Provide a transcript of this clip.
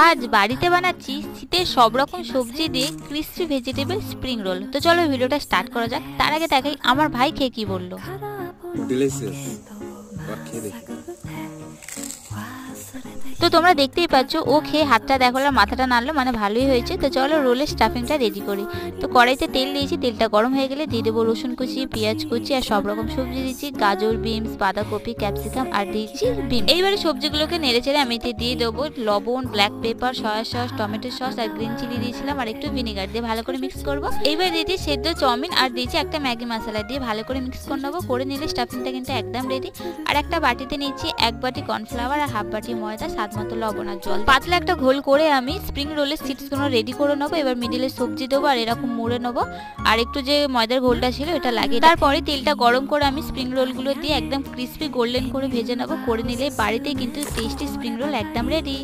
আজ বাড়িতে বানাচ্ছি শীতের সব রকম সবজি দিয়ে ক্রিস্পি ভেজিটেবল স্প্রিং রোল। তো চলো ভিডিওটা স্টার্ট করা যাক। তার আগে দেখাই আমার ভাই খেয়ে কি বললো। ডিলিশিয়াস, খেয়ে দেখি। তো তোমরা দেখতেই পাচ্ছ ও খেয়ে হাতটা দেখালো, মাথাটা নাড়লো, মানে ভালোই হয়েছে। তো চলো রোলের স্টাফিংটা রেডি করি। তো কড়াইতে তেল দিয়েছি, তেলটা গরম হয়ে গেলে দিয়ে দেবো রসুন কুচি, পেঁয়াজ কুচি আর সব রকম সবজি দিচ্ছি, গাজর, বিনস, বাঁধাকপি, ক্যাপসিকাম আর দিয়েছি বিন। এইবারে সবজিগুলোকে নেড়ে চেড়ে আমি এতে দিয়ে দেবো লবণ, black pepper, soya sauce, tomato sauce আর গ্রিন চিলি দিয়েছিলাম আর একটু ভিনেগার দিয়ে ভালো করে মিক্স করবো। এইবার দিয়েছি সেদ্ধ চাউমিন আর দিয়েছি একটা ম্যাগি মশলা দিয়ে ভালো করে মিক্স করে নেবো। করে নিলে স্টাফিংটা কিন্তু একদম রেডি। আর একটা বাটিতে নিচ্ছি 1 বাটি কর্নফ্লাওয়ার আর হাফ বাটি ময়দা, স্বাদ মতো লবণ আর জল। পাতলা একটা ঘোল করে আমি স্প্রিং রোলের সিটসগুলো রেডি করে নেবো। এবার মিডিলে সবজি দেবো আর এরকম মুড়ে নেবো। আর একটু যে ময়দার ঘোলটা ছিল এটা লাগিয়ে তারপরে তেলটা গরম করে আমি স্প্রিং রোলগুলো দিয়ে একদম ক্রিস্পি গোল্ডেন করে ভেজে নেবো। করে নিলে বাড়িতেই কিন্তু টেস্টি স্প্রিং রোল একদম রেডি।